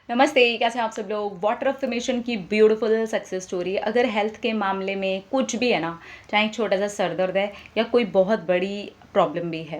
नमस्ते, कैसे हैं आप सब लोग। वाटर अफर्मेशन की ब्यूटीफुल सक्सेस स्टोरी। अगर हेल्थ के मामले में कुछ भी है ना, चाहे एक छोटा सा सर दर्द है या कोई बहुत बड़ी प्रॉब्लम भी है,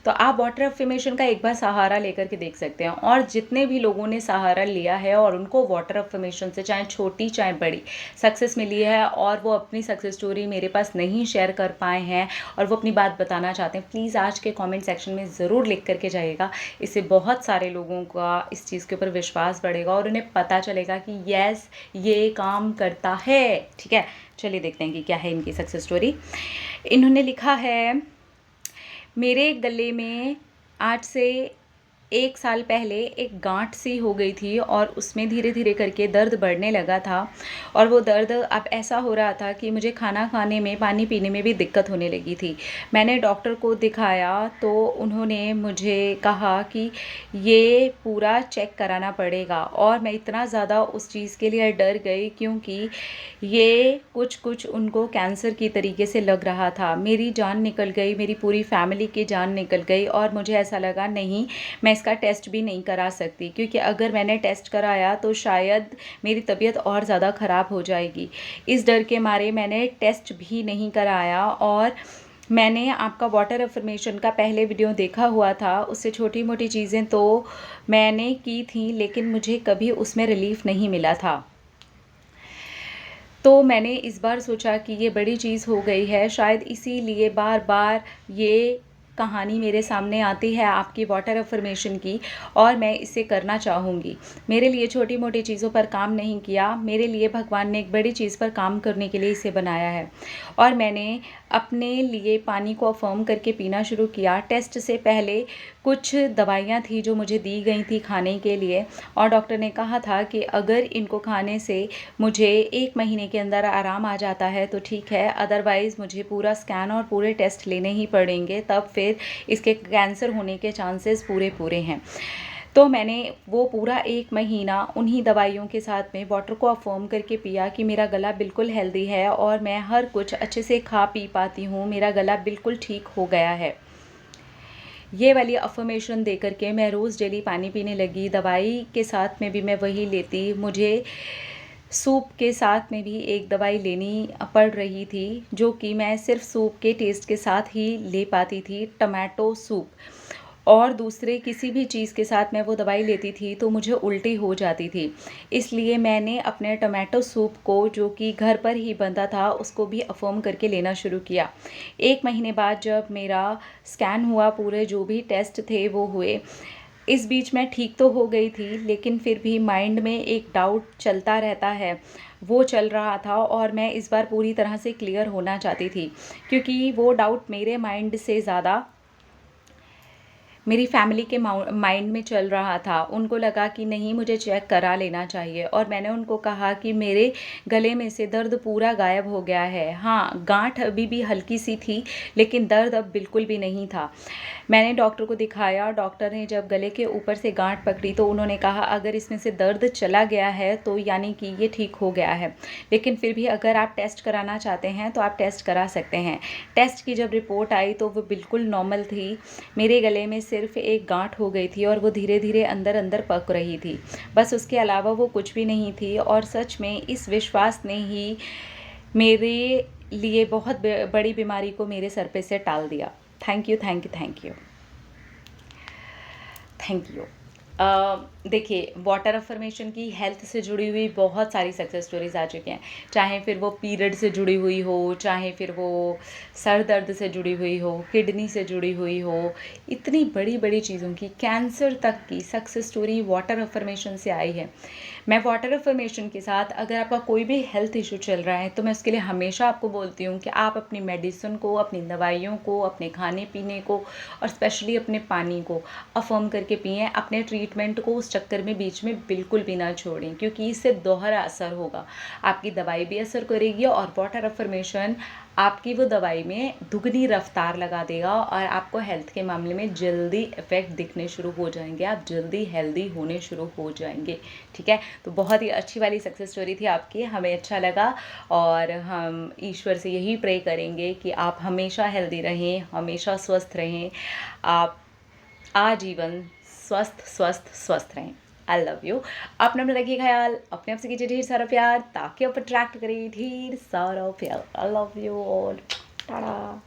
तो आप वाटर अफर्मेशन का एक बार सहारा लेकर के देख सकते हैं। और जितने भी लोगों ने सहारा लिया है और उनको वाटर अफर्मेशन से चाहे छोटी चाहे बड़ी सक्सेस मिली है और वो अपनी सक्सेस स्टोरी मेरे पास नहीं शेयर कर पाए हैं और वो अपनी बात बताना चाहते हैं, प्लीज़ आज के कमेंट सेक्शन में ज़रूर लिख करके जाइएगा। इससे बहुत सारे लोगों का इस चीज़ के ऊपर विश्वास बढ़ेगा और उन्हें पता चलेगा कि यस, ये काम करता है। ठीक है, चलिए देखते हैं कि क्या है इनकी सक्सेस स्टोरी। इन्होंने लिखा है, मेरे गले में आज से 1 साल पहले एक गांठ सी हो गई थी और उसमें धीरे धीरे करके दर्द बढ़ने लगा था। और वो दर्द अब ऐसा हो रहा था कि मुझे खाना खाने में, पानी पीने में भी दिक्कत होने लगी थी। मैंने डॉक्टर को दिखाया तो उन्होंने मुझे कहा कि ये पूरा चेक कराना पड़ेगा। और मैं इतना ज़्यादा उस चीज़ के लिए डर गई क्योंकि ये कुछ उनको कैंसर की तरीके से लग रहा था। मेरी जान निकल गई, मेरी पूरी फैमिली की जान निकल गई। और मुझे ऐसा लगा नहीं, मैं इसका टेस्ट भी नहीं करा सकती, क्योंकि अगर मैंने टेस्ट कराया तो शायद मेरी तबीयत और ज़्यादा ख़राब हो जाएगी। इस डर के मारे मैंने टेस्ट भी नहीं कराया। और मैंने आपका वाटर अफर्मेशन का पहले वीडियो देखा हुआ था, उससे छोटी मोटी चीज़ें तो मैंने की थी, लेकिन मुझे कभी उसमें रिलीफ नहीं मिला था। तो मैंने इस बार सोचा कि ये बड़ी चीज़ हो गई है, शायद इसीलिए बार बार ये कहानी मेरे सामने आती है आपकी वाटर अफर्मेशन की, और मैं इसे करना चाहूँगी। मेरे लिए छोटी मोटी चीज़ों पर काम नहीं किया, मेरे लिए भगवान ने एक बड़ी चीज़ पर काम करने के लिए इसे बनाया है। और मैंने अपने लिए पानी को अफर्म करके पीना शुरू किया। टेस्ट से पहले कुछ दवाइयाँ थी जो मुझे दी गई थी खाने के लिए, और डॉक्टर ने कहा था कि अगर इनको खाने से मुझे 1 महीने के अंदर आराम आ जाता है तो ठीक है, अदरवाइज़ मुझे पूरा स्कैन और पूरे टेस्ट लेने ही पड़ेंगे, तब फिर इसके कैंसर होने के चांसेस पूरे हैं। तो मैंने वो पूरा 1 महीना उन्हीं दवाइयों के साथ में वाटर को अफर्म करके पिया कि मेरा गला बिल्कुल हेल्दी है और मैं हर कुछ अच्छे से खा पी पाती हूँ, मेरा गला बिल्कुल ठीक हो गया है। ये वाली अफर्मेशन दे करके मैं रोज़ डेली पानी पीने लगी। दवाई के साथ में भी मैं वही लेती। मुझे सूप के साथ में भी एक दवाई लेनी पड़ रही थी, जो कि मैं सिर्फ सूप के टेस्ट के साथ ही ले पाती थी, टमाटो सूप। और दूसरे किसी भी चीज़ के साथ मैं वो दवाई लेती थी तो मुझे उल्टी हो जाती थी। इसलिए मैंने अपने टमाटो सूप को, जो कि घर पर ही बनता था, उसको भी अफर्म करके लेना शुरू किया। 1 महीने बाद जब मेरा स्कैन हुआ, पूरे जो भी टेस्ट थे वो हुए। इस बीच मैं ठीक तो हो गई थी, लेकिन फिर भी माइंड में एक डाउट चलता रहता है, वो चल रहा था। और मैं इस बार पूरी तरह से क्लियर होना चाहती थी, क्योंकि वो डाउट मेरे माइंड से ज़्यादा मेरी फैमिली के माइंड में चल रहा था। उनको लगा कि नहीं, मुझे चेक करा लेना चाहिए। और मैंने उनको कहा कि मेरे गले में से दर्द पूरा गायब हो गया है। हाँ, गांठ अभी भी हल्की सी थी, लेकिन दर्द अब बिल्कुल भी नहीं था। मैंने डॉक्टर को दिखाया। डॉक्टर ने जब गले के ऊपर से गांठ पकड़ी तो उन्होंने कहा अगर इसमें से दर्द चला गया है तो यानी कि ये ठीक हो गया है, लेकिन फिर भी अगर आप टेस्ट कराना चाहते हैं तो आप टेस्ट करा सकते हैं। टेस्ट की जब रिपोर्ट आई तो वो बिल्कुल नॉर्मल थी। मेरे गले में सिर्फ एक गांठ हो गई थी और वो धीरे धीरे अंदर अंदर पक रही थी, बस उसके अलावा वो कुछ भी नहीं थी। और सच में इस विश्वास ने ही मेरे लिए बहुत बड़ी बीमारी को मेरे सर पे से टाल दिया। Thank you, thank you, thank you, thank you. देखिए, वाटर अफर्मेशन की हेल्थ से जुड़ी हुई बहुत सारी सक्सेस स्टोरीज आ चुकी हैं, चाहे फिर वो पीरियड से जुड़ी हुई हो, चाहे फिर वो सर दर्द से जुड़ी हुई हो, किडनी से जुड़ी हुई हो। इतनी बड़ी बड़ी चीज़ों की, कैंसर तक की सक्सेस स्टोरी वाटर अफर्मेशन से आई है। मैं वाटर अफर्मेशन के साथ, अगर आपका कोई भी हेल्थ इशू चल रहा है तो मैं उसके लिए हमेशा आपको बोलती हूँ कि आप अपनी मेडिसिन को, अपनी दवाइयों को, अपने खाने पीने को और स्पेशली अपने पानी को अफर्म करके पिएं। अपने ट्रीटमेंट को उस चक्कर में बीच में बिल्कुल भी ना छोड़ें, क्योंकि इससे दोहरा असर होगा। आपकी दवाई भी असर करेगी और वाटर अफर्मेशन आपकी वो दवाई में दुगनी रफ्तार लगा देगा और आपको हेल्थ के मामले में जल्दी इफ़ेक्ट दिखने शुरू हो जाएंगे, आप जल्दी हेल्दी होने शुरू हो जाएंगे। ठीक है, तो बहुत ही अच्छी वाली सक्सेस स्टोरी थी आपकी, हमें अच्छा लगा। और हम ईश्वर से यही प्रे करेंगे कि आप हमेशा हेल्दी रहें, हमेशा स्वस्थ रहें, आप आजीवन स्वस्थ स्वस्थ स्वस्थ रहें। I love you. अपना अपना रखिए ख्याल, अपने आप से कीजिए ढेर सारा प्यार ताकि आप अट्रैक्ट करें ढेर सारा प्यार। I love you all. Tata.